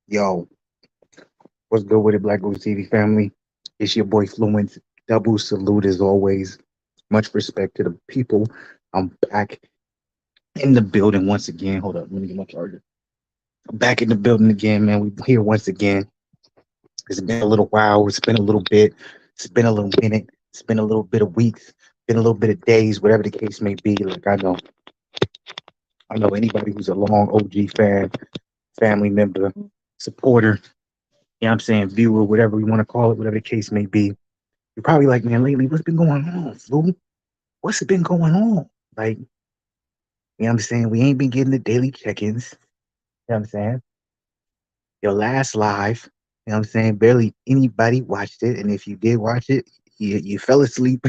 Yo, what's good with it, Black Goose TV family? It's your boy Fluence. Double salute as always. Much respect to the people. I'm back in the building once again. Hold up, let me get my charger. I'm back in the building again, man. We're here once again. It's been a little while. It's been a little bit. It's been a little minute. It's been a little bit of weeks. Been a little bit of days, whatever the case may be. Like I know anybody who's a long OG fan, family member, supporter. You know what I'm saying, viewer, whatever we want to call it, whatever the case may be. You're probably like, man, lately, what's been going on, Flu? What's been going on? Like, you know what I'm saying? We ain't been getting the daily check-ins. You know what I'm saying? Your last live, you know what I'm saying? Barely anybody watched it. And if you did watch it, you fell asleep.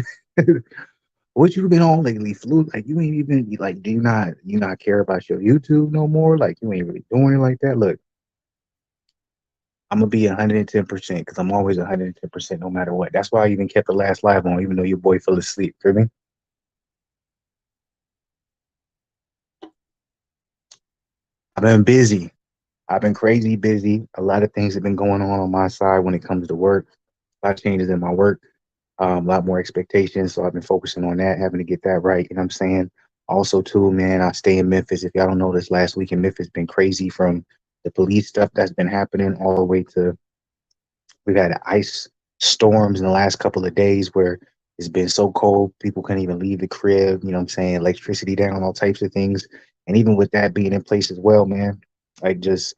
What you been on lately, Flu? Like you ain't even like, do you not care about your YouTube no more? Like you ain't really doing it like that. Look, I'm gonna be 110% because I'm always 110% no matter what. That's why I even kept the last live on, even though your boy fell asleep. Feel me? I've been busy. I've been crazy busy. A lot of things have been going on my side when it comes to work. A lot of changes in my work, a lot more expectations. So I've been focusing on that, having to get that right. You know what I'm saying? Also, too, man, I stay in Memphis. If y'all don't know, this last week in Memphis been crazy from the police stuff that's been happening all the way to we've had ice storms in the last couple of days where it's been so cold people couldn't even leave the crib. You know what I'm saying? Electricity down, all types of things. And even with that being in place as well, man, like just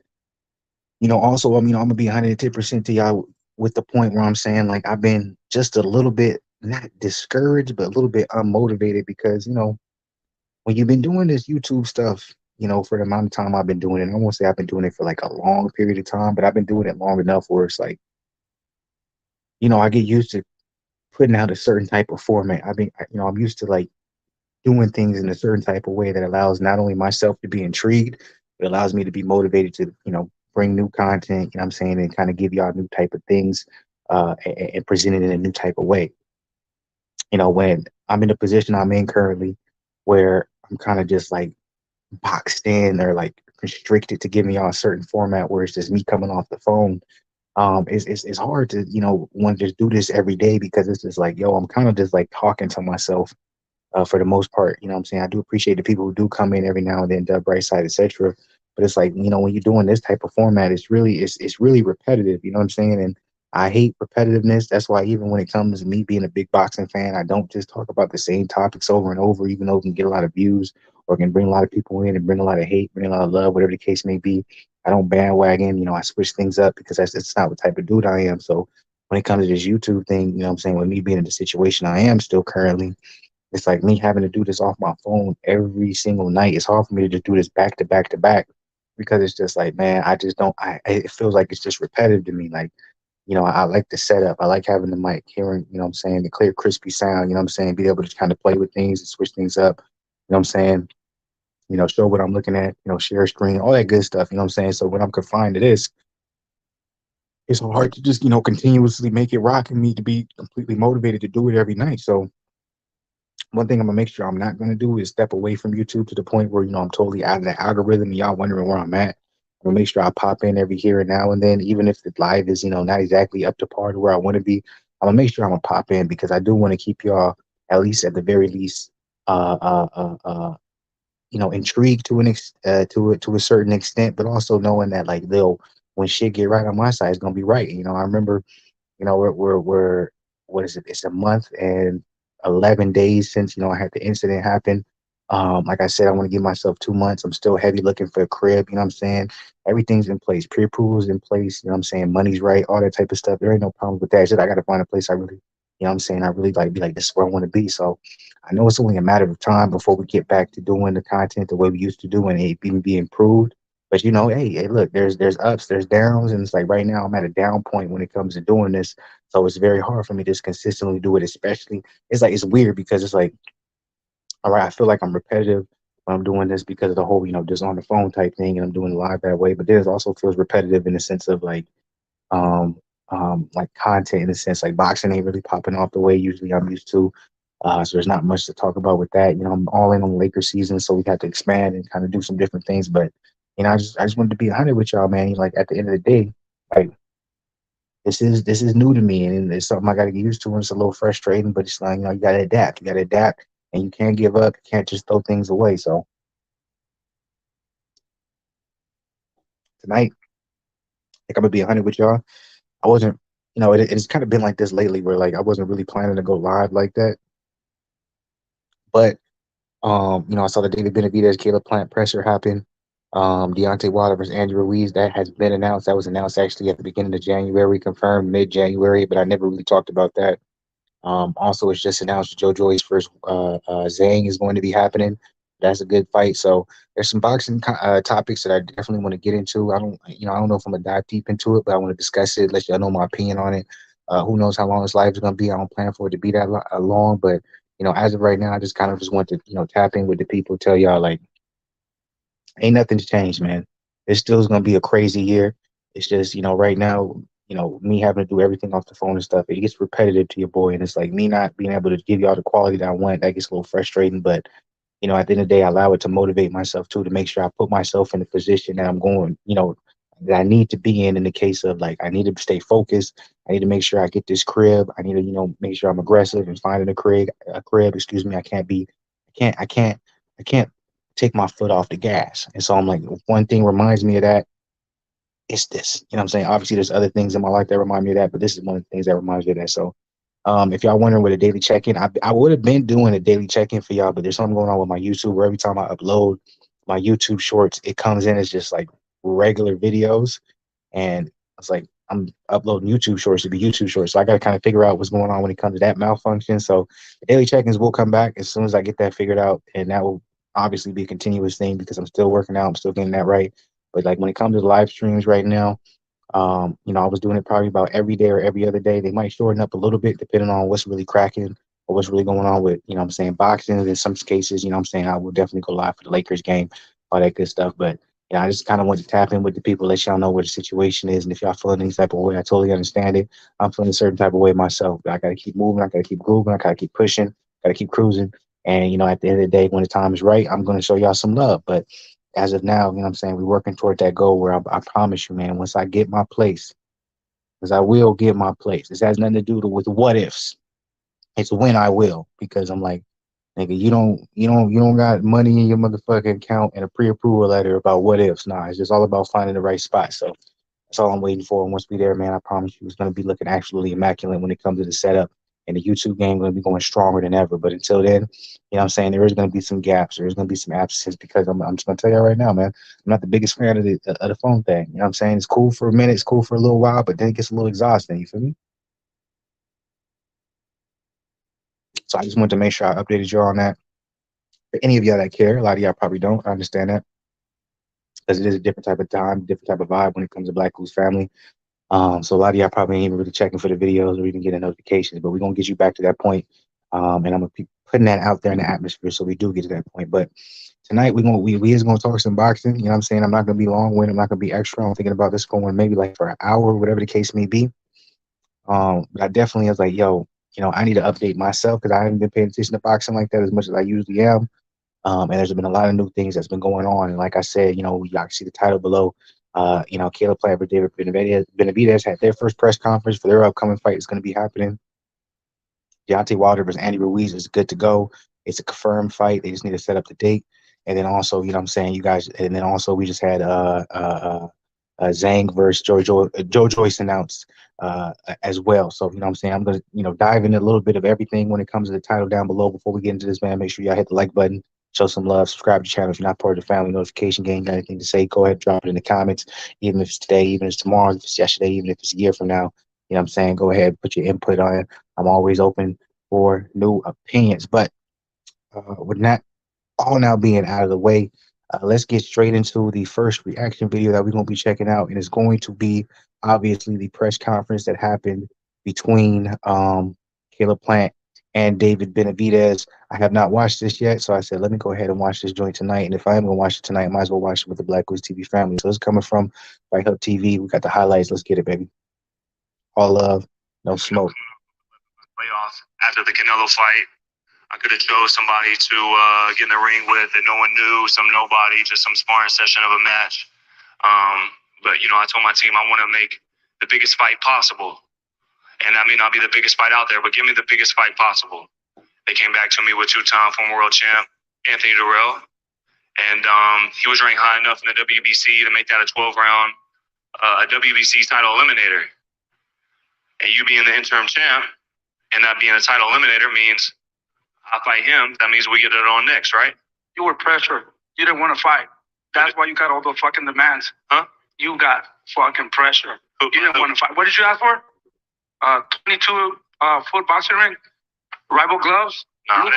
also, I'm gonna be 110% to y'all with the point where I'm saying like I've been just a little bit not discouraged, but a little bit unmotivated because when you've been doing this YouTube stuff, for the amount of time I've been doing it, I won't say I've been doing it for like a long period of time, but I've been doing it long enough where it's like, I get used to putting out a certain type of format. I'm used to like doing things in a certain type of way that allows not only myself to be intrigued, but allows me to be motivated to, bring new content, you know what I'm saying, and kind of give y'all new type of things and present it in a new type of way. When I'm in the position I'm in currently where I'm kind of just like boxed in or like constricted to giving y'all a certain format where it's just me coming off the phone. It's hard to, want to just do this every day because it's just like, yo, I'm kind of just like talking to myself for the most part. You know what I'm saying? I do appreciate the people who do come in every now and then, Dub Brightside, etc. But it's like, when you're doing this type of format, it's really repetitive, you know what I'm saying? And I hate repetitiveness. That's why even when it comes to me being a big boxing fan, I don't just talk about the same topics over and over, even though it can get a lot of views or can bring a lot of people in and bring a lot of hate, bring a lot of love, whatever the case may be. I don't bandwagon, I switch things up because that's not what type of dude I am. So when it comes to this YouTube thing, you know what I'm saying, with me being in the situation I am still currently, it's like me having to do this off my phone every single night. It's hard for me to just do this back to back to back because it's just like, man, I just don't. It feels like it's just repetitive to me. Like, I like the setup. I like having the mic, hearing, what I'm saying, the clear, crispy sound. You know what I'm saying, be able to kind of play with things and switch things up. You know what I'm saying. Show what I'm looking at. Share screen, all that good stuff. You know what I'm saying. So when I'm confined to this, it's hard to just continuously make it rock and me to be completely motivated to do it every night. So one thing I'm gonna make sure I'm not gonna do is step away from YouTube to the point where I'm totally out of the algorithm and y'all wondering where I'm at. I'm gonna make sure I pop in every here and now and then, even if the live is not exactly up to par to where I want to be. I'm gonna make sure I'm gonna pop in because I do want to keep y'all at least at the very least uh uh uh uh intrigued to a certain extent, but also knowing that like they'll when shit get right on my side, it's gonna be right. I remember we're what is it? It's a month and 11 days since I had the incident happen. Like I said, I want to give myself 2 months. I'm still heavy looking for a crib. You know what I'm saying? Everything's in place. Pre approval's in place. You know what I'm saying? Money's right. All that type of stuff. There ain't no problems with that. It's just I got to find a place I really, what I'm saying? I really like be like this is where I want to be. So I know it's only a matter of time before we get back to doing the content the way we used to do and it even be improved. But hey, look, there's ups, there's downs, and it's like right now I'm at a down point when it comes to doing this. So it's very hard for me to just consistently do it, especially it's like it's weird because it's like, all right, I feel like I'm repetitive when I'm doing this because of the whole, just on the phone type thing and I'm doing it live that way. But this also feels repetitive in the sense of like content in the sense like boxing ain't really popping off the way usually I'm used to. So there's not much to talk about with that. I'm all in on Lakers season, so we have to expand and kind of do some different things. But I just wanted to be 100 with y'all, man. Like at the end of the day, like this is new to me, and it's something I got to get used to. And it's a little frustrating, but it's like you got to adapt. You got to adapt, and you can't give up. You can't just throw things away. So tonight, like I'm gonna be 100 with y'all. I wasn't, it's kind of been like this lately, where like I wasn't really planning to go live like that, but I saw the David Benavidez, Caleb Plant presser happen. Deontay Wilder versus Andrew Ruiz, that has been announced. That was announced actually at the beginning of January, confirmed mid-January, but I never really talked about that. Also, it's just announced Joe Joyce versus Zhang is going to be happening. That's a good fight. So there's some boxing topics that I definitely want to get into. I don't know if I'm gonna dive deep into it, but I want to discuss it. Let y'all know my opinion on it. Who knows how long this life is gonna be? I don't plan for it to be that long, but as of right now, I just kind of just want to tap in with the people, tell y'all like ain't nothing's changed, man. It still is gonna be a crazy year. It's just, right now, me having to do everything off the phone and stuff, it gets repetitive to your boy, and it's like me not being able to give y'all the quality that I want. That gets a little frustrating, but at the end of the day, I allow it to motivate myself too, to make sure I put myself in the position that I'm going, that I need to be in the case of like I need to stay focused. I need to make sure I get this crib. I need to, make sure I'm aggressive and finding a crib, excuse me. I can't take my foot off the gas. And so I'm like, one thing reminds me of that. It's this. You know what I'm saying? Obviously, there's other things in my life that remind me of that, but this is one of the things that reminds me of that. So if y'all wondering what a daily check-in, I would have been doing a daily check-in for y'all, but there's something going on with my YouTube where every time I upload my YouTube shorts, it comes in as just like regular videos. And it's like I'm uploading YouTube shorts to be YouTube shorts. So I got to kind of figure out what's going on when it comes to that malfunction. So the daily check-ins will come back as soon as I get that figured out. And that will obviously be a continuous thing because I'm still working out. I'm still getting that right. But like when it comes to the live streams right now, I was doing it probably about every day or every other day. They might shorten up a little bit depending on what's really cracking or what's really going on with, I'm saying, boxing. In some cases, I'm saying I will definitely go live for the Lakers game, all that good stuff. But I just kind of want to tap in with the people, let y'all know what the situation is. And if y'all feeling any type of way, I totally understand it. I'm feeling a certain type of way myself. But I got to keep moving. I got to keep grooving. I got to keep pushing. Got to keep cruising. And, at the end of the day, when the time is right, I'm going to show y'all some love. But as of now, what I'm saying, we're working toward that goal where I promise you, man, once I get my place, because I will get my place. This has nothing to do with what ifs. It's when I will. Because I'm like, nigga, you don't got money in your motherfucking account and a pre-approval letter about what ifs. Nah, it's just all about finding the right spot. So that's all I'm waiting for. And once we there, man, I promise you, it's gonna be looking absolutely immaculate when it comes to the setup. And the YouTube game gonna be going stronger than ever. But until then, what I'm saying, there is gonna be some gaps. There is gonna be some absences because I'm just gonna tell you right now, man. I'm not the biggest fan of the phone thing. What I'm saying? It's cool for a minute, it's cool for a little while, but then it gets a little exhausting. You feel me? So I just wanted to make sure I updated y'all on that. For any of y'all that care, a lot of y'all probably don't. I understand that because it is a different type of time, different type of vibe when it comes to Black Goose family. So a lot of y'all probably ain't even really checking for the videos or even getting notifications, but we're gonna get you back to that point. And I'm gonna be putting that out there in the atmosphere so we do get to that point. But tonight we is gonna talk some boxing. You know what I'm saying? I'm not gonna be long winded, I'm not gonna be extra. I'm thinking about this going maybe like for an hour, whatever the case may be. But I definitely was like, yo, I need to update myself because I haven't been paying attention to boxing like that as much as I usually am. And there's been a lot of new things that's been going on. And like I said, y'all can see the title below. Caleb Plant versus David Benavidez had their first press conference for their upcoming fight. Is going to be happening. Deontay Wilder versus Andy Ruiz is good to go. It's a confirmed fight. They just need to set up the date. And then also, what I'm saying, you guys, and then also we just had Zhang versus Joe Joyce announced as well. So, what I'm saying, I'm going to, dive into a little bit of everything when it comes to the title down below. Before we get into this, man, make sure y'all hit the like button, show some love, subscribe to the channel if you're not part of the family notification gang. Got anything to say, go ahead, drop it in the comments. Even if it's today, even if it's tomorrow, if it's yesterday, even if it's a year from now, what I'm saying, go ahead, put your input on it. I'm always open for new opinions. But with that all now being out of the way, let's get straight into the first reaction video that we're going to be checking out. And it's going to be obviously the press conference that happened between Caleb Plant and David Benavidez. I have not watched this yet, so I said, let me go ahead and watch this joint tonight. And if I am going to watch it tonight, I might as well watch it with the BlakGooseTV family. So it's coming from Right Hub TV. We got the highlights. Let's get it, baby. All love, no smoke. Playoffs after the Canelo fight. I could have chose somebody to get in the ring with that no one knew, some nobody, just some sparring session of a match. But, you know, I told my team I want to make the biggest fight possible. And that may not be the biggest fight out there, but give me the biggest fight possible. They came back to me with two-time former world champ, Anthony Durrell. And he was ranked high enough in the WBC to make that a 12-round a WBC title eliminator. And you being the interim champ and that being a title eliminator means I fight him. That means we get it on next, right? You were pressured. You didn't want to fight. That's why you got all the fucking demands. Huh? You got fucking pressure. You didn't want to fight. What did you ask for? 22-foot boxing ring? Rival gloves? No,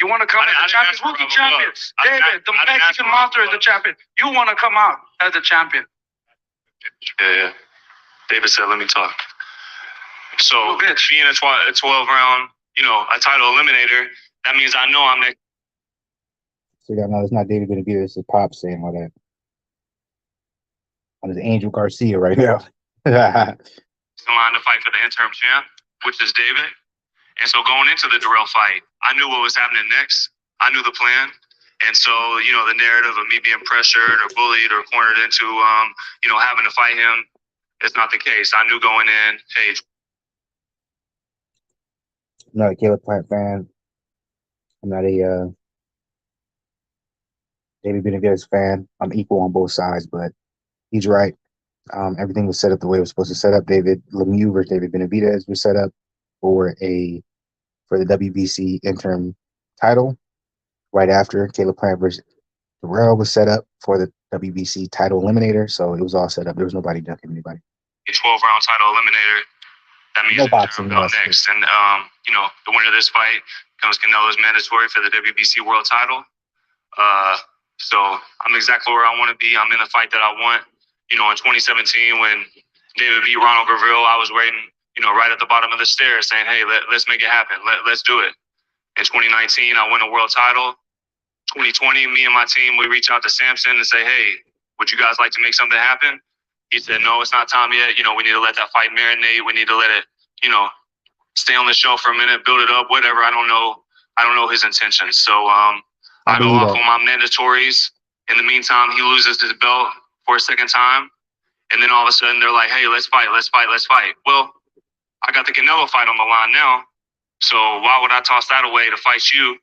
you want to come as the champion? Who's the champion? David, the Mexican monster is the champion. You want to come out as the champion. Yeah. David said, let me talk. So being a 12-round, you know, a title eliminator, that means I know I'm next. So y'all know it's not David Benavidez, it's Pop saying all that. It's Angel Garcia right now. In line to fight for the interim champ, which is David. And so going into the Durrell fight, I knew what was happening next. I knew the plan. And so, you know, the narrative of me being pressured or bullied or cornered into, you know, having to fight him, it's not the case. I knew going in, hey. I'm not a Caleb Plant fan. I'm not a David Benavidez fan. I'm equal on both sides, but he's right. Everything was set up the way it was supposed to set up. David Lemieux versus David Benavidez was set up for the WBC interim title. Right after Caleb Plant versus Durrell was set up for the WBC title eliminator, so it was all set up. There was nobody ducking anybody. A 12-round title eliminator. That means no boxing next. And you know, the winner of this fight becomes Canelo's mandatory for the WBC world title. So I'm exactly where I want to be. I'm in the fight that I want. You know, in 2017 when David beat Ronald Graville, I was waiting, you know, right at the bottom of the stairs saying, hey, let's make it happen. Let's do it. In 2019, I win a world title. 2020, me and my team, we reach out to Samson and say, hey, would you guys like to make something happen? He said, no, it's not time yet. You know, we need to let that fight marinate. We need to let it, you know, stay on the shelf for a minute, build it up, whatever. I don't know his intentions. So I go off on my mandatories. In the meantime, he loses his belt for a second time. And then all of a sudden they're like, hey, let's fight. Well, I got the Canelo fight on the line now. So why would I toss that away to fight you?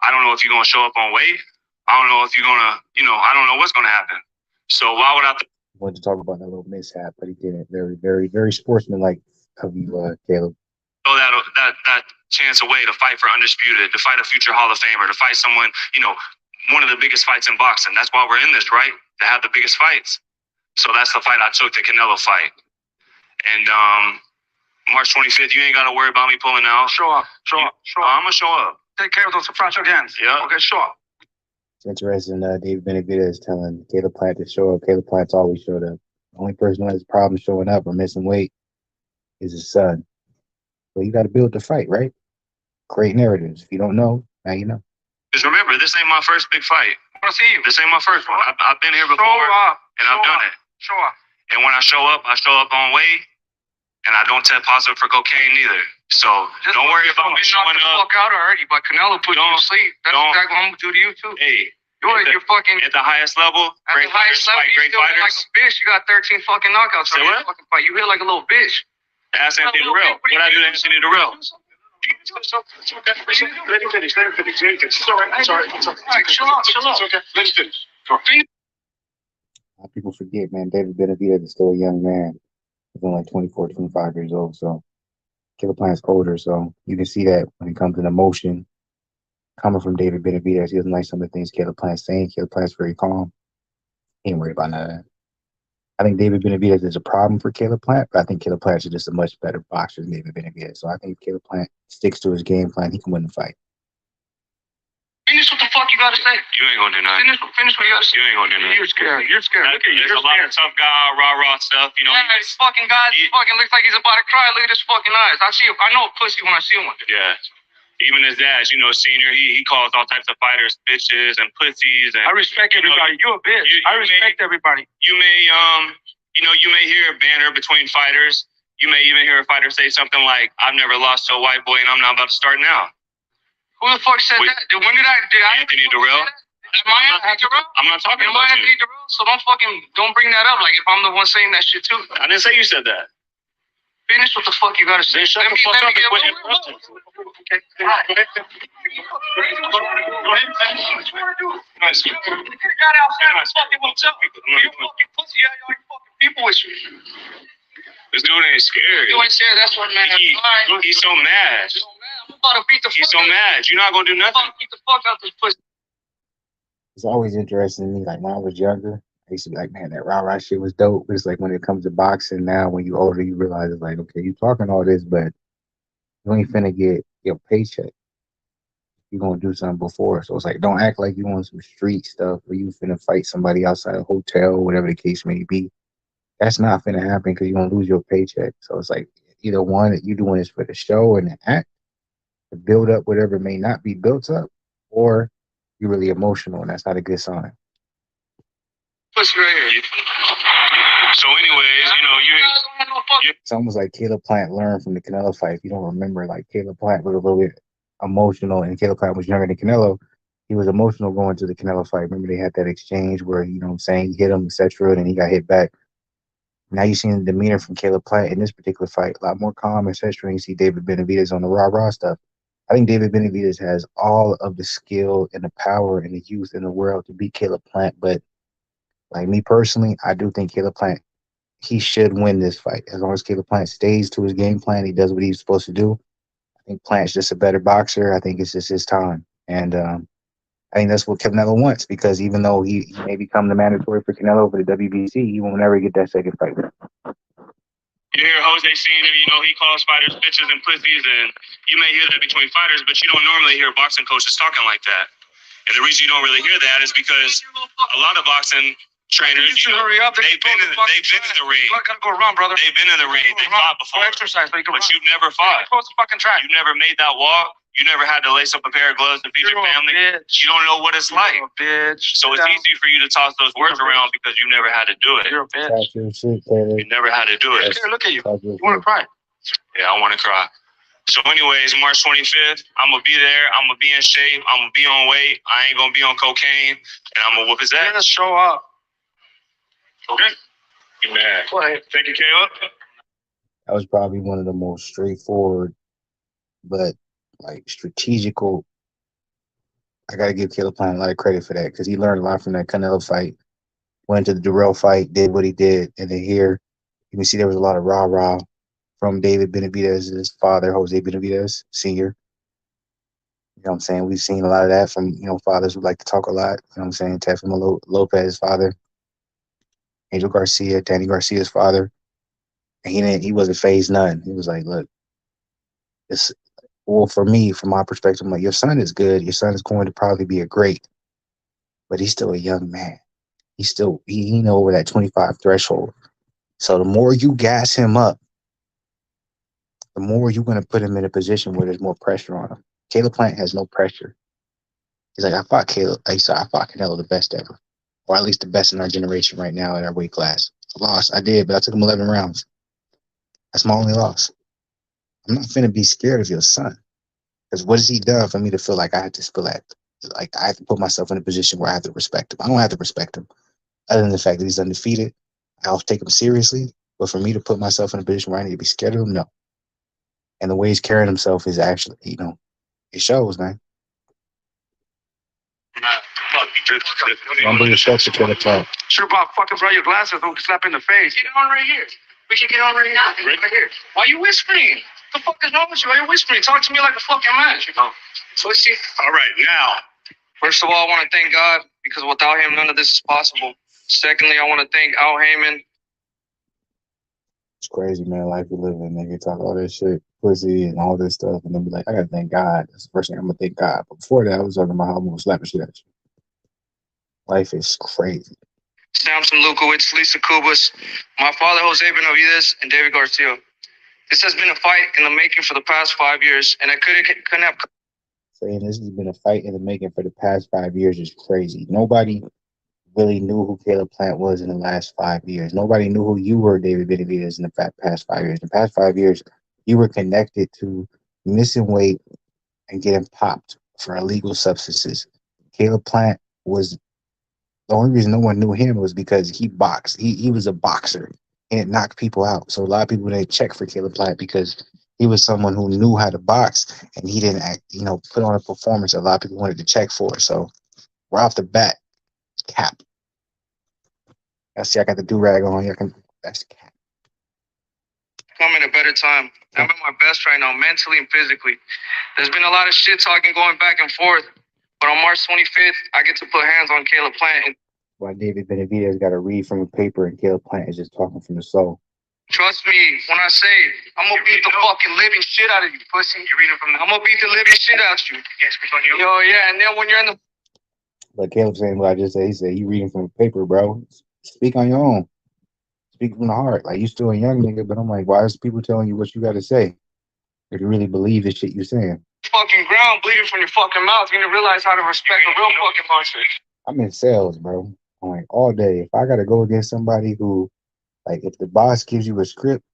I don't know if you're going to show up on weight. I don't know if you're going to, you know, I don't know what's going to happen. So why would I? Wanted to talk about that little mishap, but he didn't. Very, very, very sportsmanlike of you, Caleb. So that chance away to fight for Undisputed, to fight a future Hall of Famer, to fight someone, you know, one of the biggest fights in boxing. That's why we're in this, right? To have the biggest fights. So that's the fight I took, the Canelo fight. And March 25th, you ain't got to worry about me pulling out. Show up. I'm going to show up. Take care of those fragile hands. Yeah. Okay, show up. It's interesting. David Benavidez telling Caleb Plant to show up. Caleb Plant's always showed up. The only person who has a problem showing up or missing weight is his son. So you got to build the fight, right? Create narratives. If you don't know, now you know. Just remember, this ain't my first big fight. I want to see you. This ain't my first one. I've been here before, and I've done it. Show up. And when I show up on weight, and I don't test positive for cocaine either. So just don't worry about me showing up. Fuck out already, but Canelo put you to sleep. That's exactly what I'm gonna do to you too. Hey, you're fucking at the highest level. Great fighters fight great fighters. Like a bitch. You got 13 fucking knockouts. So what? Fucking fight. You hit like a little bitch. Ask Anthony Durrell. What I do to Anthony Durrell? It's okay. Let him finish. It's all right. Chill out. It's okay. Let him finish. Come on. People forget, man. David Benavidez is still a young man. He's only like 24, 25 years old. So Caleb Plant's older. So you can see that when it comes to emotion coming from David Benavidez. He doesn't like some of the things Caleb Plant's saying. Caleb Plant's very calm. He ain't worried about none of that. I think David Benavidez is a problem for Caleb Plant, but I think Caleb Plant is just a much better boxer than David Benavidez. So I think if Caleb Plant sticks to his game plan, he can win the fight. Finish what the fuck you gotta say. You ain't gonna do nothing. Finish what you gotta say. You ain't gonna do nothing. You're scared. Look at you. There's a lot of tough guy, rah stuff. You know. Yeah, this fucking guy fucking looks like he's about to cry. Look at his fucking eyes. I know a pussy when I see one. Yeah. Even his dad, you know, senior, he calls all types of fighters bitches and pussies. And I respect everybody. You're a bitch. I respect everybody. You may, you may hear a banter between fighters. You may even hear a fighter say something like, "I've never lost to a white boy, and I'm not about to start now." Who the fuck said that? When did I Anthony Durrell? I'm not talking about you. So don't bring that up. Like if I'm the one saying that shit too. I didn't say you said that. Finish what the fuck you gotta say. Then shut the fuck up and quit interrupting. Okay. Go ahead. You could have got outside and fucking what's up. You fucking pussy, you had all your fucking people with you. This dude ain't scared. You ain't scared, that's what, man. He's so mad. I'm about to beat the fuck. He's so mad. You're not gonna do I'm nothing. about to beat the fuck out this pussy. It's always interesting to me. Like when I was younger, I used to be like, man, that rah-rah shit was dope. But it's like when it comes to boxing now, when you older, you realize it's like, okay, you talking all this, but you ain't finna get your paycheck. You're gonna do something before. So it's like, don't act like you want some street stuff or you finna fight somebody outside a hotel, whatever the case may be. That's not finna happen because you're gonna lose your paycheck. So it's like either one that you doing this for the show and the act to build up whatever may not be built up, or you're really emotional, and that's not a good sign. Pussy right here. So anyways, It's almost like Caleb Plant learned from the Canelo fight. If you don't remember, like Caleb Plant was a little bit emotional, and Caleb Plant was younger than Canelo. He was emotional going to the Canelo fight. Remember they had that exchange where, you know what I'm saying, he hit him, etc., and he got hit back. Now you're seeing the demeanor from Caleb Plant in this particular fight, a lot more calm, etc., and you see David Benavidez on the rah-rah stuff. I think David Benavidez has all of the skill and the power and the youth in the world to beat Caleb Plant, but like me personally, I do think Caleb Plant, he should win this fight. As long as Caleb Plant stays to his game plan, he does what he's supposed to do. I think Plant's just a better boxer. I think it's just his time. And I think that's what Canelo wants, because even though he may become the mandatory for Canelo for the WBC, he will never get that second fight. you hear Jose Senior, he calls fighters bitches and pussies, and you may hear that between fighters, but you don't normally hear boxing coaches talking like that. And the reason you don't really hear that is because a lot of boxing trainers, they've been in the ring. You gotta go run, brother. They've been in the ring. They fought before. Exercise, but you've never fought. Close the fucking track. You've never made that walk. You never had to lace up a pair of gloves to feed your family. You don't know what it's like. Bitch. So it's easy for you to toss those words around because you never had to do it. You're a bitch. You never had to do it. Here, look at you. You want to cry? Yeah, I want to cry. So anyways, March 25th, I'm going to be there. I'm going to be in shape. I'm going to be on weight. I ain't going to be on cocaine. And I'm going to whoop his ass. Just show up. Okay. You mad. Thank you, Caleb. That was probably one of the most straightforward, but like strategical. I got to give Caleb Plant a lot of credit for that, because he learned a lot from that Canelo fight. Went to the Durrell fight, did what he did. And then here, you can see there was a lot of rah-rah from David Benavidez's father, Jose Benavidez Sr. You know what I'm saying? We've seen a lot of that from, fathers who like to talk a lot. You know what I'm saying? Teofimo Lopez's father, Angel Garcia, Danny Garcia's father. And he wasn't phased none. He was like, look, for me, from my perspective, I'm like, your son is good. Your son is going to probably be a great, but he's still a young man. He know over that 25 threshold. So the more you gas him up, the more you're going to put him in a position where there's more pressure on him. Caleb Plant has no pressure. He's like, I fought Canelo the best ever, or at least the best in our generation right now in our weight class. I lost. I did, but I took him 11 rounds. That's my only loss. I'm not finna be scared of your son, because what has he done for me to feel like I have to I have to put myself in a position where I have to respect him? I don't have to respect him, other than the fact that he's undefeated. I'll take him seriously, but for me to put myself in a position where I need to be scared of him, no. And the way he's carrying himself is actually, it shows, man. Rumble yourself to Caleb Plant. Sure about fucking bro your glasses, don't slap in the face. Get on right here. We should get on right here. Right here. Why you whispering? What the fuck is wrong with you? Why you whispering? Talk to me like a fucking man. Pussy. All right, now. First of all, I want to thank God, because without him, none of this is possible. Secondly, I want to thank Al Heyman. It's crazy, man. Life we live in. Nigga talk all this shit, pussy, and all this stuff, and then be like, I gotta thank God. That's the first thing I'm gonna thank God. But before that, I was talking about how I'm gonna slap the shit at you. Life is crazy. Samson Lukowicz, Lisa Kubas, my father Jose Benavidez, and David Garcia. This has been a fight in the making for the past 5 years, and I couldn't have. Saying this has been a fight in the making for the past 5 years is crazy. Nobody really knew who Caleb Plant was in the last 5 years. Nobody knew who you were, David Benavidez, in the past 5 years. In the past 5 years, you were connected to missing weight and getting popped for illegal substances. Caleb Plant was the only reason no one knew him was because he boxed. He was a boxer and knocked people out. So a lot of people didn't check for Caleb Plant because he was someone who knew how to box and he didn't act, put on a performance a lot of people wanted to check for. So right off the bat, cap. I see I got the do-rag on here. That's cap. I'm in a better time. I'm at my best right now, mentally and physically. There's been a lot of shit talking going back and forth, but on March 25th, I get to put hands on Caleb Plant. And why David Benavidez got to read from a paper and Caleb Plant is just talking from the soul. Trust me when I say I'm gonna beat the fucking living shit out of you, pussy. You're reading from I'm gonna beat the living shit out of you. Can't speak on you. Yo, yeah, and then when you're in the But Caleb saying what I just said, he said, you reading from a paper, bro. Speak on your own. Speak from the heart. Like, you still a young nigga, but I'm like, why is people telling you what you got to say? If you really believe the shit you're saying. Fucking ground bleeding from your fucking mouth, you're gonna realize how to respect a real fucking boxer. I'm in sales, bro. I'm like, all day. If I got to go against somebody who, like, if the boss gives you a script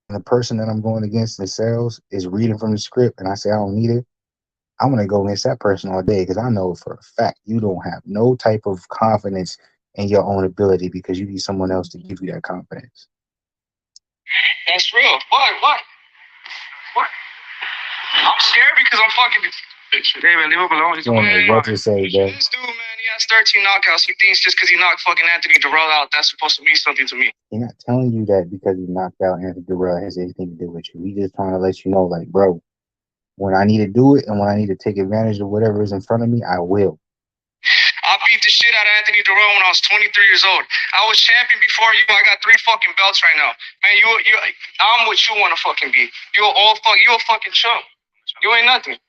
and the person that I'm going against in sales is reading from the script and I say I don't need it, I'm going to go against that person all day because I know for a fact you don't have no type of confidence in your own ability because you need someone else to give you that confidence. That's real. What? I'm scared because I'm fucking... David, leave him alone. He's what to say, bro? This dude, man, he has 13 knockouts. He thinks just because he knocked fucking Anthony Durrell out, that's supposed to mean something to me. He's not telling you that because he knocked out Anthony Durrell has anything to do with you. He's just trying to let you know, like, bro, when I need to do it and when I need to take advantage of whatever is in front of me, I will. I beat the shit out of Anthony Durrell when I was 23 years old. I was champion before you. I got 3 fucking belts right now. Man, I'm what you want to fucking be. You a fucking chump. You ain't nothing.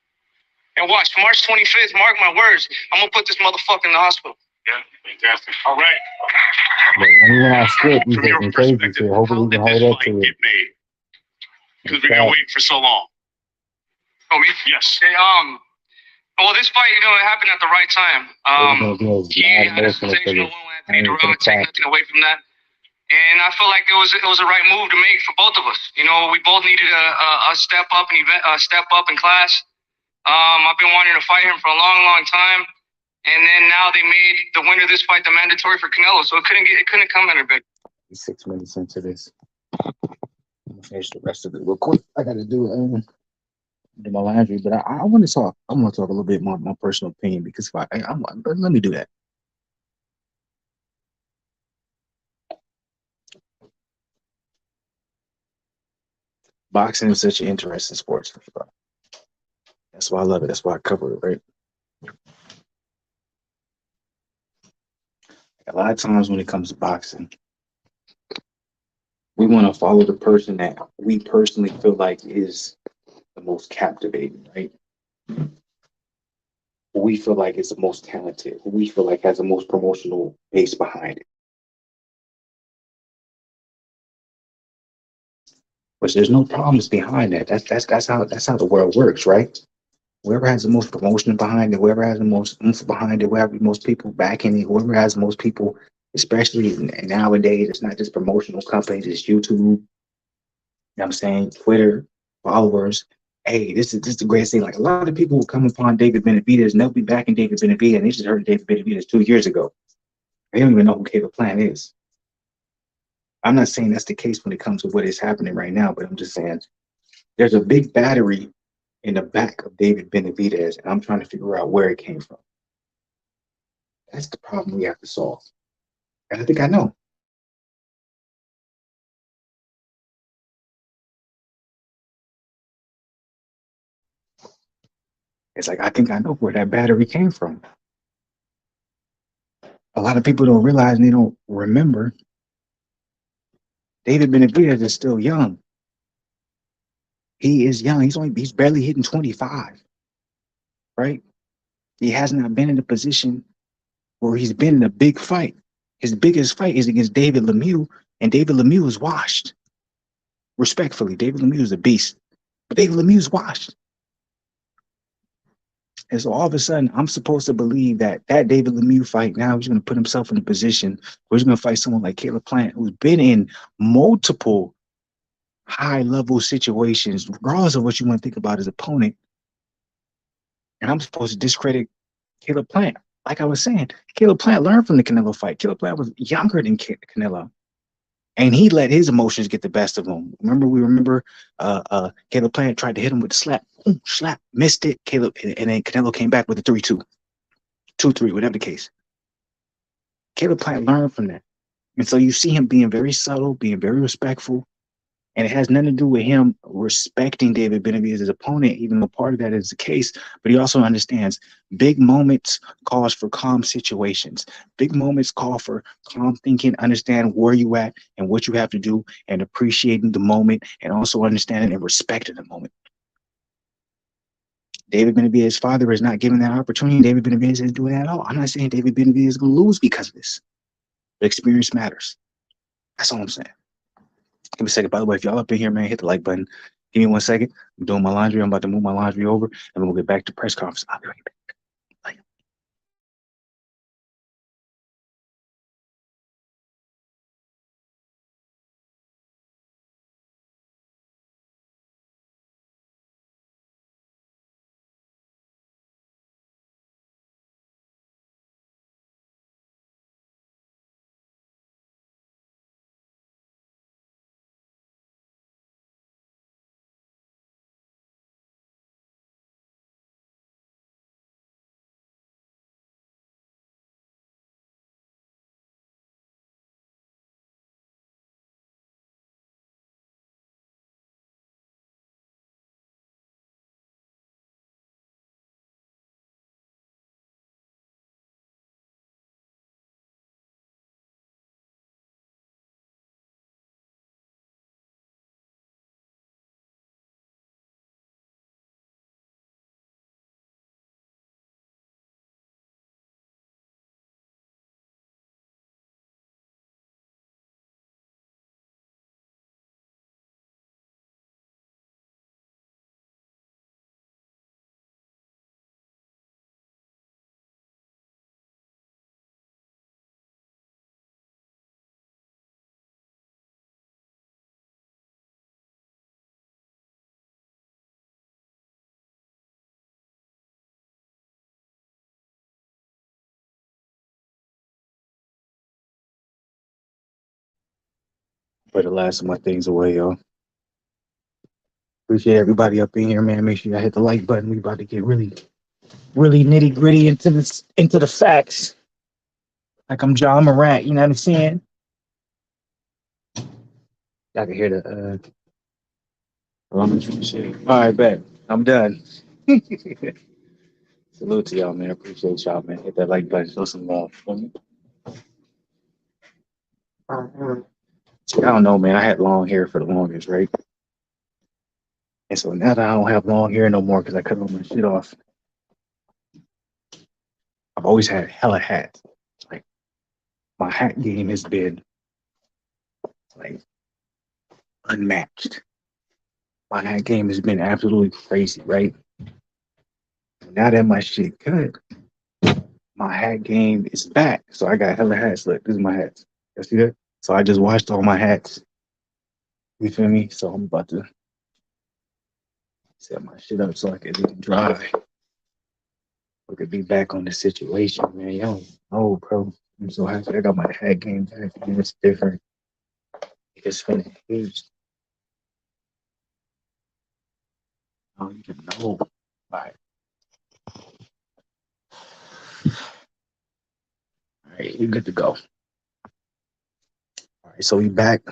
And watch, March 25th, mark my words, I'm going to put this motherfucker in the hospital. Yeah, fantastic. All right. But when he went off script, he's From your getting crazy. perspective, So hopefully we can hold up to it. get made? Because we've been waiting for so long. Oh, me? Yes. Okay, well, this fight, it happened at the right time. He had a sensational win with Anthony Durrell, take nothing away from that. And I feel like it was a right move to make for both of us. We both needed a step up in class. I've been wanting to fight him for a long, long time. And then now they made the winner of this fight the mandatory for Canelo. So it couldn't come any better. 6 minutes into this. I'm gonna finish the rest of it real quick. I gotta do my laundry, but I want to talk. I want to talk a little bit more my personal opinion because let me do that. Boxing is such an interesting sport. That's why I love it. That's why I cover it, right? A lot of times when it comes to boxing, we want to follow the person that we personally feel like is the most captivating, right? Who we feel like is the most talented, who we feel like has the most promotional base behind it. But there's no problems behind that. That's how the world works, right? Whoever has the most promotion behind it, whoever has the most oomph behind it, whoever has the most people backing it, whoever has the most people, especially nowadays, it's not just promotional companies, it's YouTube, you know what I'm saying, Twitter, followers. Hey, this is the greatest thing. Like a lot of people will come upon David Benavidez and they'll be backing David Benavidez and they just heard David Benavidez 2 years ago. They don't even know who Caleb Plant is. I'm not saying that's the case when it comes to what is happening right now, but I'm just saying there's a big battery in the back of David Benavidez, and I'm trying to figure out where it came from. That's the problem we have to solve. And I think I know. It's like, I think I know where that battery came from. A lot of people don't realize and they don't remember David Benavidez is still young. He is young. He's barely hitting 25, right? He has not been in a position where he's been in a big fight. His biggest fight is against David Lemieux, and David Lemieux is washed. Respectfully, David Lemieux is a beast, but David Lemieux is washed. And so all of a sudden, I'm supposed to believe that David Lemieux fight now he's going to put himself in a position where he's going to fight someone like Caleb Plant, who's been in multiple high-level situations, regardless of what you want to think about his opponent. And I'm supposed to discredit Caleb Plant. Like I was saying, Caleb Plant learned from the Canelo fight. Caleb Plant was younger than Canelo. And he let his emotions get the best of him. Remember Caleb Plant tried to hit him with a slap. Boom, slap, missed it. Caleb, and then Canelo came back with a 3-2. 2-3, whatever the case. Caleb Plant learned from that. And so you see him being very subtle, being very respectful. And it has nothing to do with him respecting David Benavidez as his opponent, even though part of that is the case. But he also understands big moments calls for calm situations. Big moments call for calm thinking, understand where you at and what you have to do, and appreciating the moment, and also understanding and respecting the moment. David Benavidez's father is not given that opportunity. David Benavidez isn't doing that at all. I'm not saying David Benavidez is going to lose because of this. The experience matters. That's all I'm saying. Give me a second. By the way, if y'all up in here, man, hit the like button. Give me 1 second. I'm doing my laundry. I'm about to move my laundry over, and then we'll get back to press conference. I'll be right back. Put the last of my things away, y'all. Appreciate everybody up in here, man. Make sure y'all hit the like button. We about to get really nitty gritty into the facts. Like I'm John Morant, you know what I'm saying? Y'all can hear the alarm shit. All right, bet. I'm done. Salute to y'all, man. Appreciate y'all, man. Hit that like button. Show some love. I don't know, man. I had long hair for the longest, right? And so now that I don't have long hair no more because I cut all my shit off, I've always had hella hats. Like, my hat game has been, like, unmatched. My hat game has been absolutely crazy, right? Now that my shit cut, my hat game is back. So I got hella hats. Look, this is my hats. You see that? So I just washed all my hats. You feel me? So I'm about to set my shit up so I can dry. We could be back on the situation, man. Yo, oh, bro. I'm so happy I got my hat game back. Man, it's different. It's finna huge. I don't even know. All right. All right, we good to go. All right, so we back.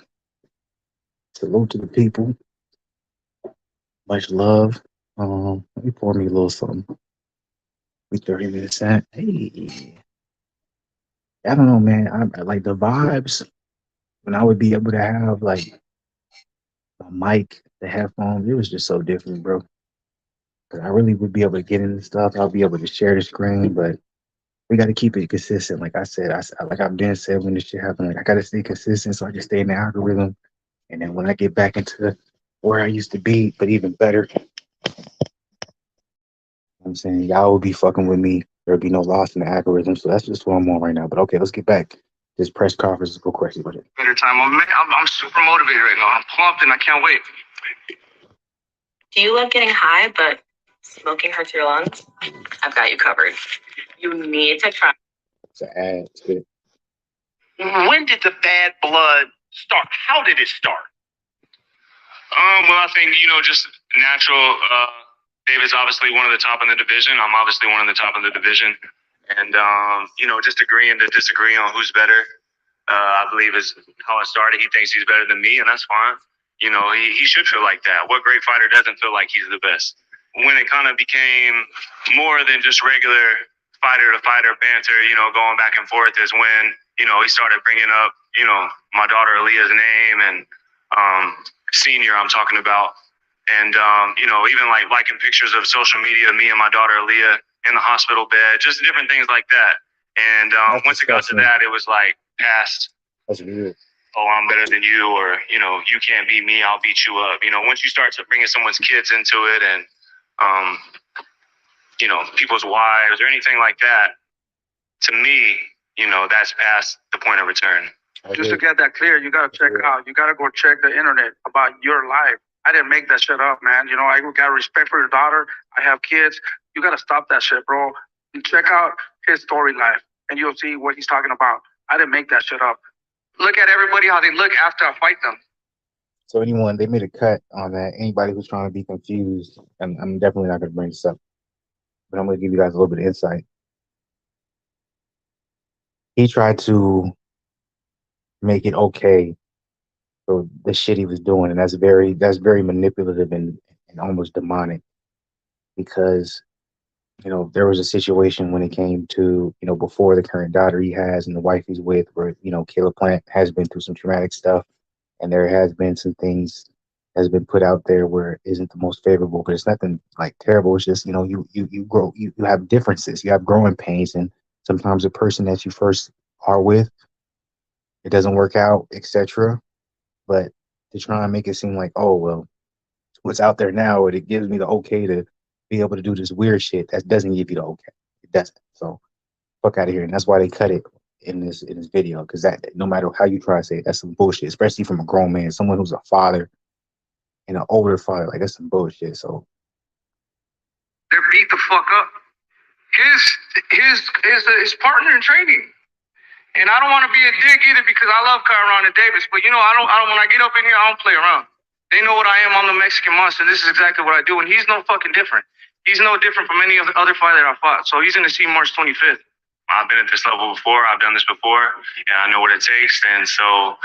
Salute to the people. Much love. Let me pour me a little something. We 30 minutes in. Hey. I don't know, man. I like the vibes when I would be able to have like a mic, the headphones. It was just so different, bro. Cause I really would be able to get into stuff. I'll be able to share the screen, but we got to keep it consistent. Like I said, like I've been said when this shit happened, like I got to stay consistent so I can stay in the algorithm. And then when I get back into where I used to be, but even better, I'm saying y'all will be fucking with me. There'll be no loss in the algorithm. So that's just what I'm on right now. But okay, let's get back. This press conference is go crazy with it. Better time. I'm super motivated right now. I'm pumped and I can't wait. Do you love getting high, but Smoking hurts your lungs? I've got you covered. You need to try. It's an ad to it. When did the bad blood start? How did it start? Well, I think, just natural. David's obviously one of the top in the division. I'm obviously one of the top in the division. And, just agreeing to disagree on who's better, I believe is how it started. He thinks he's better than me, and that's fine. He should feel like that. What great fighter doesn't feel like he's the best? When it kind of became more than just regular fighter to fighter banter, going back and forth is when, he started bringing up, my daughter Aaliyah's name and senior I'm talking about. And, even like liking pictures of social media, me and my daughter Aaliyah in the hospital bed, just different things like that. And once it got to that, it was like past. That's weird. Oh, I'm better than you, or, you can't beat me, I'll beat you up. Once you start to bringing someone's kids into it and, people's wives or anything like that, to me, that's past the point of return. Just to get that clear, you gotta check out. You gotta go check the internet about your life. I didn't make that shit up, man. I got respect for your daughter. I have kids. You gotta stop that shit, bro. And check out his story life, and you'll see what he's talking about. I didn't make that shit up. Look at everybody how they look after I fight them. So they made a cut on that. Anybody who's trying to be confused, I'm definitely not gonna bring this up, but I'm gonna give you guys a little bit of insight. He tried to make it okay for the shit he was doing, and that's very manipulative and almost demonic, because there was a situation when it came to before the current daughter he has and the wife he's with, where Caleb Plant has been through some traumatic stuff, and there has been some things has been put out there where it isn't the most favorable, but it's nothing like terrible. It's just you grow, you have differences, you have growing pains, and sometimes the person that you first are with, it doesn't work out, etc. But to try and make it seem like, oh well, what's out there now, it gives me the okay to be able to do this weird shit, that doesn't give you the okay. It doesn't. So fuck out of here. And that's why they cut it in this video, because that, no matter how you try to say it, that's some bullshit, especially from a grown man, someone who's a father and an older father. Like, that's some bullshit. So They're beat the fuck up. His partner in training. And I don't want to be a dick either, because I love Kyron and Davis, but I don't when I get up in here, I don't play around. They know what I am. I'm the Mexican monster. This is exactly what I do, and he's no fucking different. He's no different from any other fighter I fought. So he's gonna see March 25th. I've been at this level before. I've done this before, and I know what it takes. And so,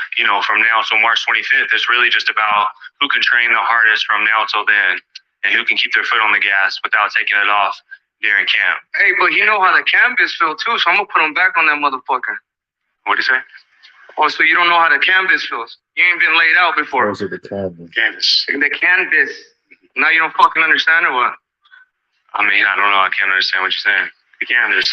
from now till March 25th, it's really just about who can train the hardest from now till then, and who can keep their foot on the gas without taking it off during camp. Hey, but you know how the canvas feel too, so I'm gonna put him back on that motherfucker. What'd you say? Oh, so you don't know how the canvas feels? You ain't been laid out before. those are the canvas. The canvas. Now you don't fucking understand or what? I mean, I don't know. I can't understand what you're saying. The canvas.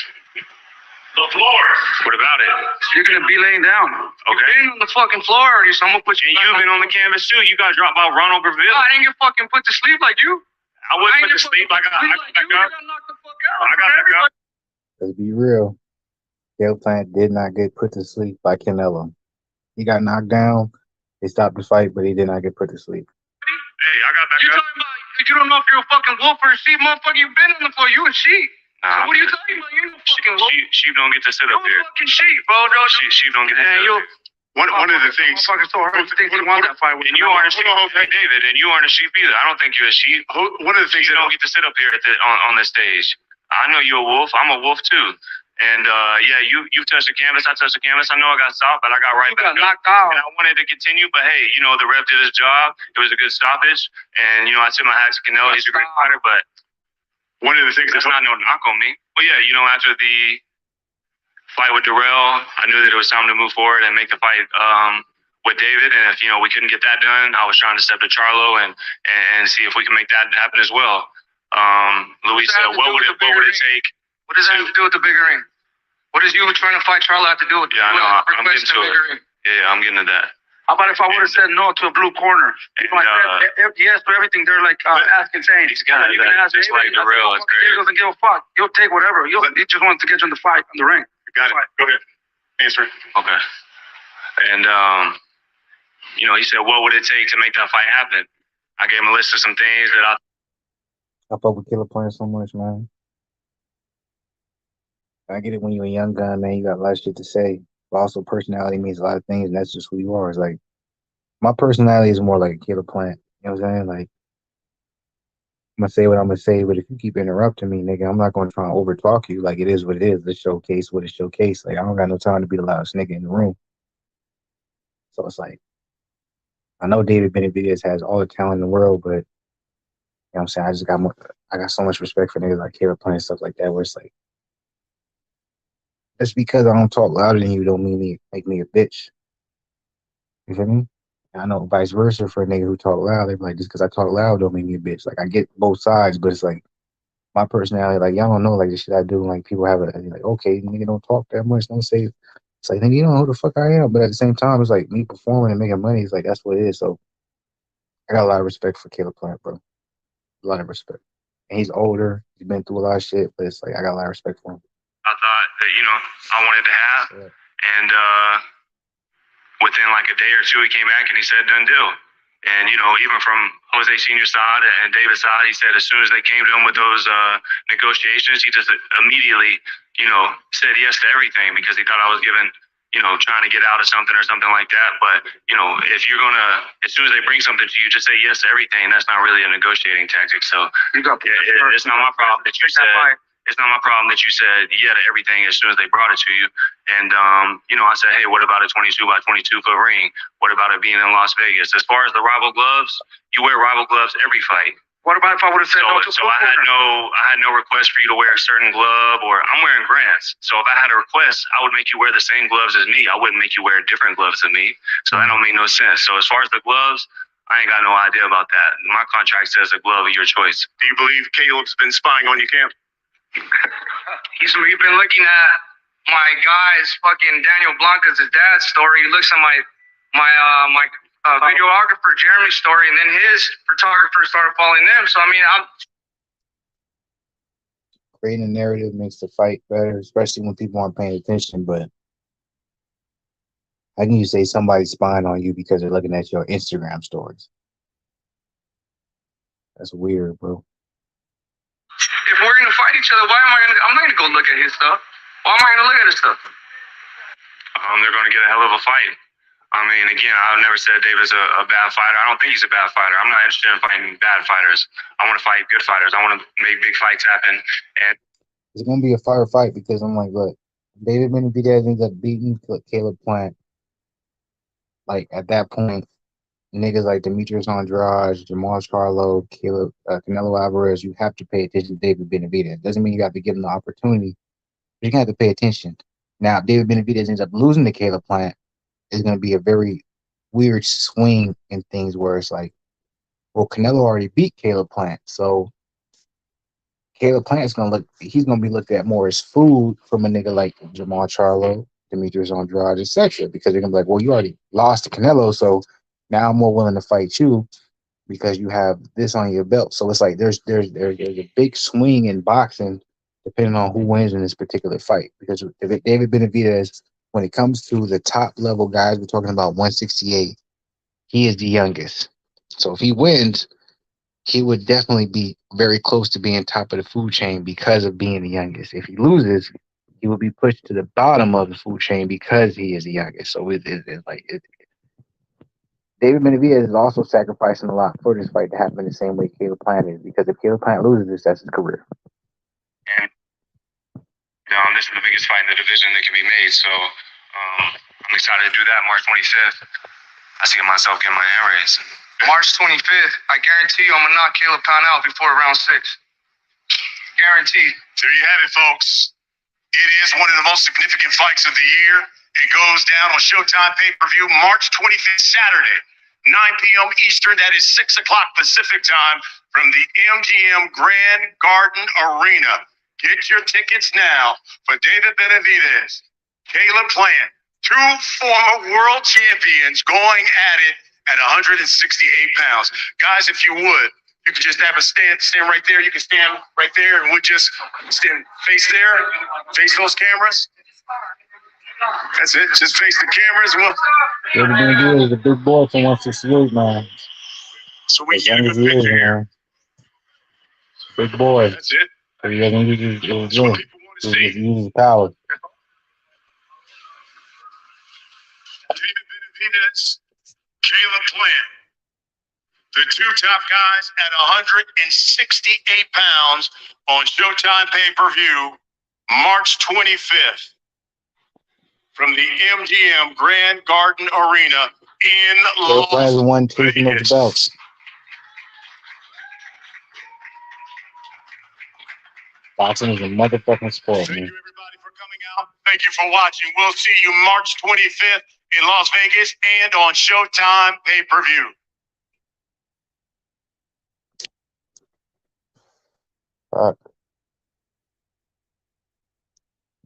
The floor. What about it? You're gonna be laying down. Okay. You've been on the fucking floor already, so I'm gonna put you. And you've been on the canvas too. You got dropped by Ronald Graville. No, I didn't get fucking put to sleep like you. I wasn't put to sleep. I got back up. I got back up. Let's be real. Caleb Plant did not get put to sleep by Canelo. He got knocked down. They stopped the fight, but he did not get put to sleep. Hey, I got back You up. talking about? You don't know if you're a fucking wolf or a sheep, motherfucker. You've been on the floor. You a sheep. Nah, So what are you talking about? You're a fucking wolf. Sheep don't get to sit You're up here. a fucking sheep, bro. Sheep don't get to sit up here. One of the things. Motherfucker so hard to think he won that fight with And you aren't a sheep, David, and you aren't a sheep either. I don't think you're a sheep. One of the things You don't get to sit up here on the stage. I know you're a wolf. I'm a wolf too. And yeah, you touched the canvas. I touched the canvas. I know I got stopped, but I got right You back got up. knocked out. And I wanted to continue, but hey, the ref did his job. It was a good stoppage, and I tip my hat to Canelo. He's a great fighter, but one of the things that's not no knock on me. But yeah, after the fight with Darrell, I knew that it was time to move forward and make the fight with David. And if we couldn't get that done, I was trying to step to Charlo and see if we can make that happen as well. Luis said, "What would it take?" What does that have to do with the bigger ring? What does you trying to fight Charlo have to do with Yeah, I know. I'm getting to bigger ring? Yeah, I'm getting to that. How about if I would have said no to a blue corner? And, I said yes to everything. They're like asking, saying. He's got you can ask just like Darrell. It's He doesn't give a fuck. He'll take whatever. He just wants to get you in the fight, in the ring. Got it. Go ahead. Answer. Okay. And he said, "What would it take to make that fight happen?" I gave him a list of some things that I I fuck with Killer Plant so much, man. I get it when you're a young gun, man. You got a lot of shit to say. But also, personality means a lot of things, and that's just who you are. It's like, my personality is more like Killer Plant. You know what I'm saying? Like, I'm gonna say what I'm gonna say, but if you keep interrupting me, nigga, I'm not gonna try and overtalk you. Like, it is what it is. Let's showcase what it showcase. Like, I don't got no time to be the loudest nigga in the room. So it's like, I know David Benavidez has all the talent in the world, but you know what I'm saying? I got so much respect for niggas like Killer Plant and stuff like that, where it's like, just because I don't talk louder than you don't mean make me a bitch. You feel me? And I know vice versa for a nigga who talk loud. They be like, just because I talk loud don't make me a bitch. Like, I get both sides, but it's like my personality. Like, y'all don't know like the shit I do. Like, people have it like, okay, nigga, don't talk that much. Don't say. It's like, nigga, you don't know who the fuck I am. But at the same time, it's like me performing and making money. It's like that's what it is. So I got a lot of respect for Caleb Plant, bro. A lot of respect. And he's older. He's been through a lot of shit, but it's like I got a lot of respect for him. I thought that, I wanted to have. Yeah. And within like a day or two, he came back and he said, done deal. And, even from Jose Sr.'s side and David's side, he said as soon as they came to him with those negotiations, he just immediately, said yes to everything because he thought I was giving, trying to get out of something or something like that. But, if you're going to, as soon as they bring something to you, just say yes to everything. That's not really a negotiating tactic. So it's not my problem that you said. It's not my problem that you said yeah to everything as soon as they brought it to you. And, I said, hey, what about a 22 by 22 foot ring? What about it being in Las Vegas? As far as the rival gloves, you wear rival gloves every fight. What about if I would have said no to So I had no request for you to wear a certain glove, or I'm wearing Grants. So if I had a request, I would make you wear the same gloves as me. I wouldn't make you wear different gloves than me. So that don't make no sense. So as far as the gloves, I ain't got no idea about that. My contract says a glove of your choice. Do you believe Caleb's been spying on your camp? He's been looking at my guy's fucking Daniel Blanca's his dad's story. He looks at my videographer Jeremy's story, and then his photographer started following them. So I mean, creating a narrative makes the fight better, especially when people aren't paying attention. But how can you say somebody's spying on you because they're looking at your Instagram stories? That's weird, bro. If we're gonna fight each other, I'm not gonna go look at his stuff. Why am I gonna look at his stuff? They're gonna get a hell of a fight. I mean, again, I've never said David's a bad fighter. I don't think he's a bad fighter. I'm not interested in fighting bad fighters. I want to fight good fighters. I want to make big fights happen. And it's gonna be a fire fight because I'm like, look, David Benavidez ends up beating Caleb Plant. Like at that point, niggas like Demetrius Andrade, Jamal Charlo, Canelo Alvarez, you have to pay attention to David Benavidez. Doesn't mean you have to give him the opportunity, but you're gonna have to pay attention. Now, if David Benavidez ends up losing to Caleb Plant, it's gonna be a very weird swing in things where it's like, well, Canelo already beat Caleb Plant, so Caleb Plant's he's gonna be looked at more as food from a nigga like Jamal Charlo, Demetrius Andrade, etc. Because they're gonna be like, well, you already lost to Canelo, so now I'm more willing to fight you because you have this on your belt. So it's like there's a big swing in boxing depending on who wins in this particular fight. Because if David Benavidez, when it comes to the top level guys, we're talking about 168, he is the youngest. So if he wins, he would definitely be very close to being top of the food chain because of being the youngest. If he loses, he will be pushed to the bottom of the food chain because he is the youngest. So it's like David Benavidez is also sacrificing a lot for this fight to happen the same way Caleb Plant is, because if Caleb Plant loses this, that's his career. And this is the biggest fight in the division that can be made. So I'm excited to do that March 25th. I see myself getting my hand raised. March 25th, I guarantee you I'm going to knock Caleb Plant out before round 6. Guaranteed. There you have it, folks. It is one of the most significant fights of the year. It goes down on Showtime pay-per-view March 25th, Saturday, 9 p.m. Eastern. That is 6 o'clock Pacific time from the MGM Grand Garden Arena. Get your tickets now for David Benavidez, Caleb Plant, two former world champions going at it at 168 pounds. Guys, if you would, you could just have a stand right there. You can stand right there and we'll just stand face those cameras. That's it. Just face the cameras. David Benavidez is a big boy for 168, man. So we get a good picture here. Big boy. That's it. So he doesn't use his That's what people want to He see. just uses his power. Benavidez, Caleb Plant, the two top guys at 168 pounds on Showtime pay-per-view, March 25th, from the MGM Grand Garden Arena in Las one taking those Vegas. belts. Boxing is a motherfucking sport, Thank man. you, everybody, for coming out. Thank you for watching. We'll see you March 25th in Las Vegas and on Showtime pay-per-view. Fuck.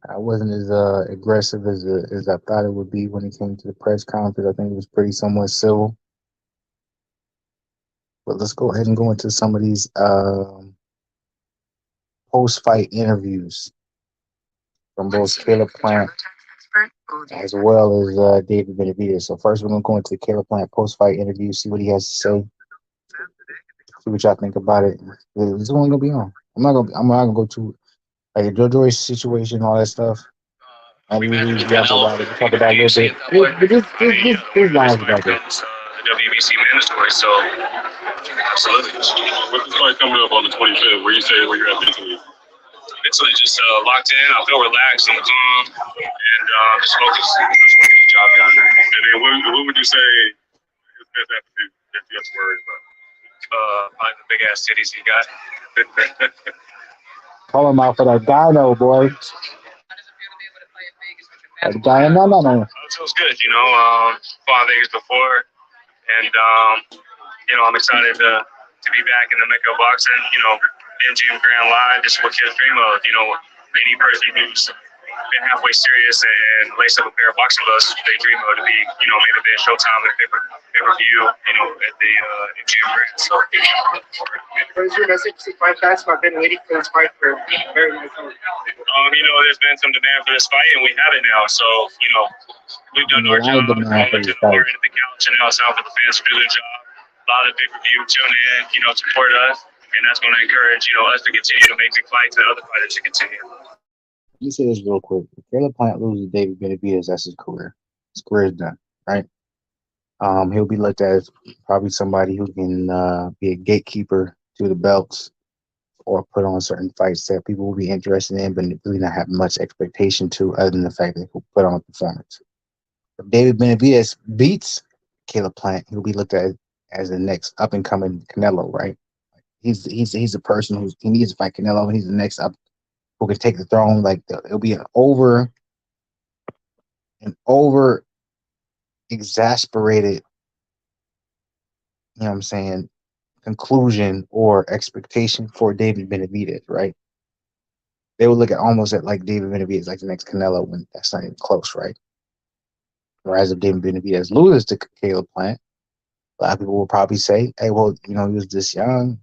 I wasn't as aggressive as I thought it would be when it came to the press conference. I think it was pretty somewhat civil. But let's go ahead and go into some of these post-fight interviews from both Caleb Plant as well as David Benavidez. So first, we're gonna go into the Caleb Plant post-fight interview, see what he has to say, see what y'all think about it. It's only gonna be on. I'm not gonna go to like the Joyce situation, all that stuff. And we talk about it. We talk about it a little bit. But this line's about it. The WBC mandatory, so absolutely. What's the fight coming up on the 25th? Where you say where you're at mentally? Mentally just locked in. I feel relaxed and calm, and just focused. Just want to get the job done. And then what would you say is best attitude that you have to worry about? Probably the big ass titties he got. Call him out for that dino, boy. That dino, no. It feels good, you know. Fought Vegas before, and I'm excited to be back in the Mecca of boxing. MGM Grand Live. This is what kids dream of. Any person who's been halfway serious and laced up a pair of boxing gloves, they dream of to be, main event, Showtime, and pay-per-view, at the MGM Grand. So, what is your message to fight fast? I've been waiting for this fight for a very long time. there's been some demand for this fight, and we have it now. So, we've done our job. We're into the couch, and now it's time for the fans to do their job. A lot of pay-per-view, tune in, support us, and that's going to encourage, us to continue to make big fights and other fighters to continue. Let me say this real quick. If Caleb Plant loses David Benavidez, that's his career. His career is done, right? He'll be looked at as probably somebody who can be a gatekeeper to the belts or put on certain fights that people will be interested in, but really not have much expectation to, other than the fact that he'll put on a performance. If David Benavidez beats Caleb Plant, he'll be looked at as the next up and coming Canelo, right? He's the person he needs to fight Canelo, and he's the next up who can take the throne. Like it'll be an over exasperated, conclusion or expectation for David Benavidez, right? They will look at almost at like David Benavidez like the next Canelo, when that's not even close, right? Whereas if David Benavidez loses to Caleb Plant, a lot of people will probably say, hey, well, he was this young.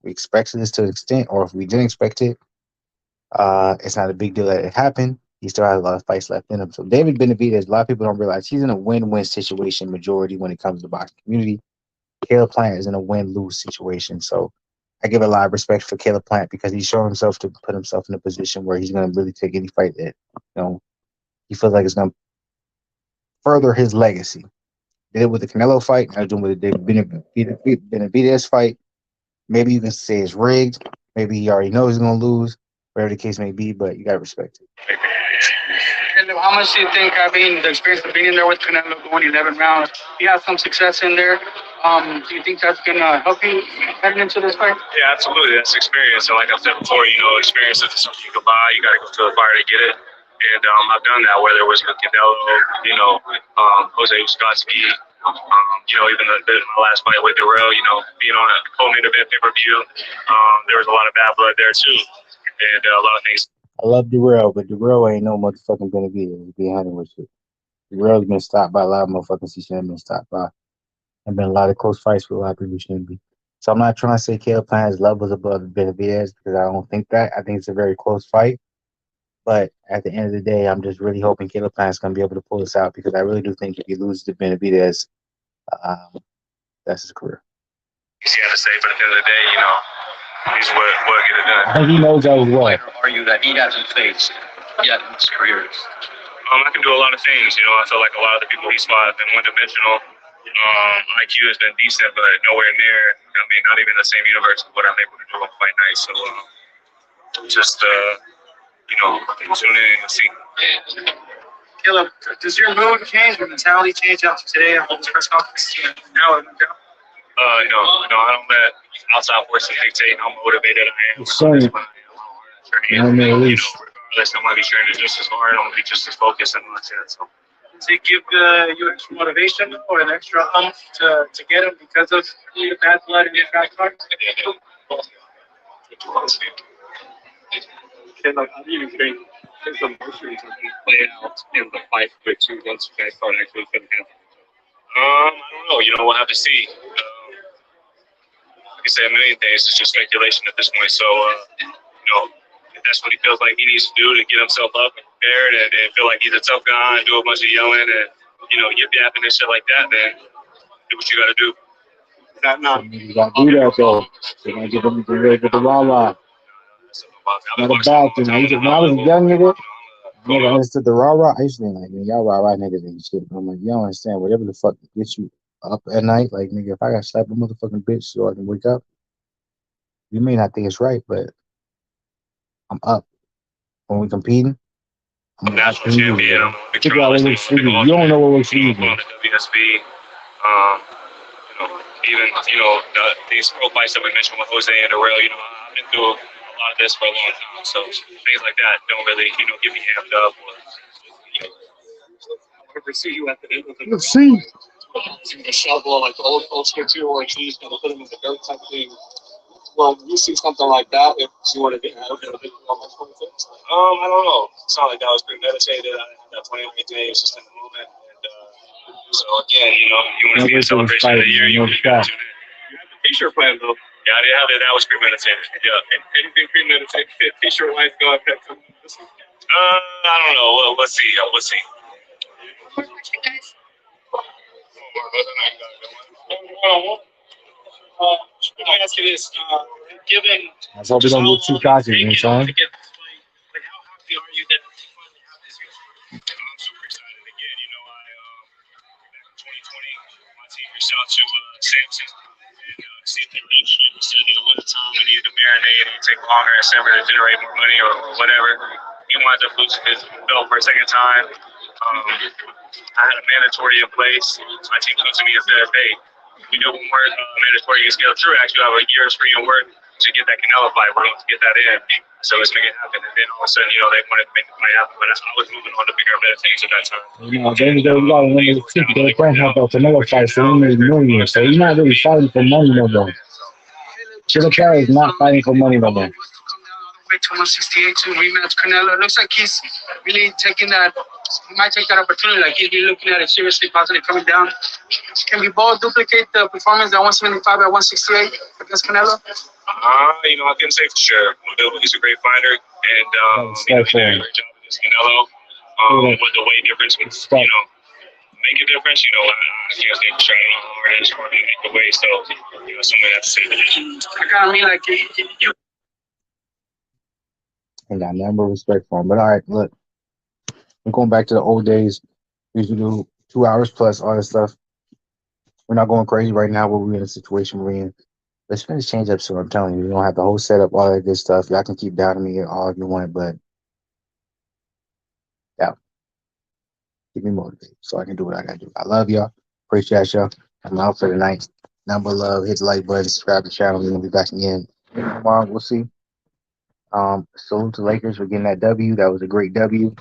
We expected this to an extent, or if we didn't expect it, it's not a big deal that it happened. He still has a lot of fights left in him. So David Benavidez, a lot of people don't realize he's in a win-win situation majority when it comes to the boxing community. Caleb Plant is in a win-lose situation. So I give a lot of respect for Caleb Plant because he's shown himself to put himself in a position where he's going to really take any fight that, he feels like it's going to further his legacy. Did it with the Canelo fight. Now doing with the Benavidez fight. Maybe you can say it's rigged. Maybe he already knows he's going to lose, whatever the case may be, but you got to respect it. And how much do you think having the experience of being in there with Canelo going 11 rounds, you have some success in there? Do you think that's going to help you heading into this fight? Yeah, absolutely. That's experience. And like I said before, experience isn't something you can buy. You got to go to the fire to get it. And I've done that, whether it was with Canelo, Jose Uskotsky, even my last fight with Darrell, being on a home event pay-per-view, there was a lot of bad blood there too, and a lot of things. I love Darrell, but Darrell ain't no motherfucking Benavidez, to be honest with you. Darrell's been stopped by a lot of motherfuckers he shouldn't have been stopped by. There's been a lot of close fights for a lot of people who shouldn't be. So I'm not trying to say Caleb Plant has levels above Benavidez, because I don't think that. I think it's a very close fight. But at the end of the day, I'm just really hoping Caleb Plant is going to be able to pull this out, because I really do think if he loses to Benavidez, that's his career. He had to say, but at the end of the day, He's what get it done. I think he knows that as well. Are you that he hasn't faced yet in his career? I can do a lot of things. You know, I feel like a lot of the people he's fought have been one-dimensional. IQ has been decent, but nowhere near. I mean, not even the same universe of what I'm able to do on fight night. So, just you know, tune in and see. Caleb, does your mood change, your mentality change after today after this press conference? Now, No, I don't let outside forces dictate how motivated I am. Sorry. Regardless, I'm gonna be training just as hard. I'm gonna be just as focused and all that. So. does it give you extra motivation or an extra to get him because of your bad blood and your fast card? Caleb, how do you think his emotions are going to play out in the fight with you once you guys start actually putting hands on each other? I don't know. You know, we'll have to see. Like I said, a million things. It's just speculation at this point. So, you know, if that's what he feels like he needs to do to get himself up and prepared and feel like he's a tough guy and do a bunch of yelling and, you know, yip yapping and shit like that, then do what you got to do. That not You gotta do that though. You gotta get them to with the rah-rah. Not a bad thing. When I was a young nigga, I never understood the rah-rah. I used to think like, man, y'all rah-rah niggas and shit. I'm like, you don't understand. Whatever the fuck gets you up at night, like, nigga, if I gotta slap a motherfucking bitch so I can wake up, you may not think it's right, but I'm up. When we competing, I'm National champion. Figure out what works for you. You don't know what works for you, man. WSB, you know, even, you know, these pro fights that we mentioned with Jose and Darrell, you know, I've been through a lot of this for a long time. So things like that don't really, you know, get me amped up. Or, you know. ever see you at the end of the Let's see. using the shovel, like the old school 2 or cheese, kind of put them in the dirt type thing. Well, you see something like that, if you want to get out of it, I don't know. It's not like that was premeditated. I didn't have that plan or anything. It was just in the moment. And so again, you know, you want to see a celebration of the year, you got to tune in. You have the t-shirt plan though. Yeah, I didn't have it. That was premeditated. Yeah. Anything premeditated? T-shirt wise, go ahead. I don't know. Well, let's see. We'll see. Let me ask you this: given That's all we don't get too cocky, you know what I'm saying? like how happy are you that you finally have this victory? I'm super excited. Again, you know, back in 2020, my team reached out to Samson and see if they were interested. We said that at one time we needed to marinate and take longer in December to generate more money or whatever. He wound up losing his belt for a second time. I had a mandatory in place. My team comes to me and says, hey, we do one more mandatory against Caleb Truax. You have a year's free of work to get that Canelo fight. We're going to get that in. So let's make it happen. And then all of a sudden, you know, they wanted to make the fight happen. But I was moving on to bigger and better things at that time. You know, then we got to remember the ticket. They can't have a Canelo fight, so we need millions. So you're not really fighting for money no more. Caleb Truax is not fighting for money no more. To 168 to rematch Canelo. It looks like he's really taking that. He might take that opportunity. Like he'd be looking at it seriously, possibly coming down. Can we both duplicate the performance at 175 at 168 against Canelo? You know, I couldn't say for sure. He's a great fighter, and you know, he did a great job against Canelo. What the weight difference would, you know, make a difference. You know, I can't say for sure. I don't know how hard it is for me to make the weight. So, you know, someone has to say that. I kind of mean like you. I got number of respect for him. But all right, look, I'm going back to the old days. We used to do 2 hours plus all this stuff. We're not going crazy right now, but we're in a situation we're in. Let's finish change up so I'm telling you. You don't have the whole setup, all that good stuff. Y'all can keep doubting me all you want, but yeah. Keep me motivated so I can do what I gotta do. I love y'all. Appreciate y'all. I'm out for the night. Number love, hit the like button, subscribe to the channel. We're gonna be back again tomorrow. We'll see. Salute to Lakers for getting that W. That was a great W.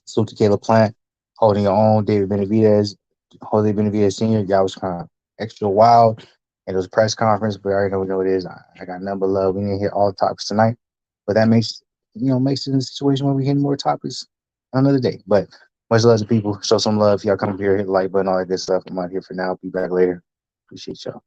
Salute to Caleb Plant, holding your own. David Benavidez, Jose Benavidez Sr. Y'all was kind of extra wild. It was a press conference, but I already know what it is. I got number love. We didn't hit all the topics tonight, but that makes it in a situation where we hit more topics another day. But much love to people. Show some love. Y'all come up here, hit the like button, all that good stuff. I'm out here for now. Be back later. Appreciate y'all.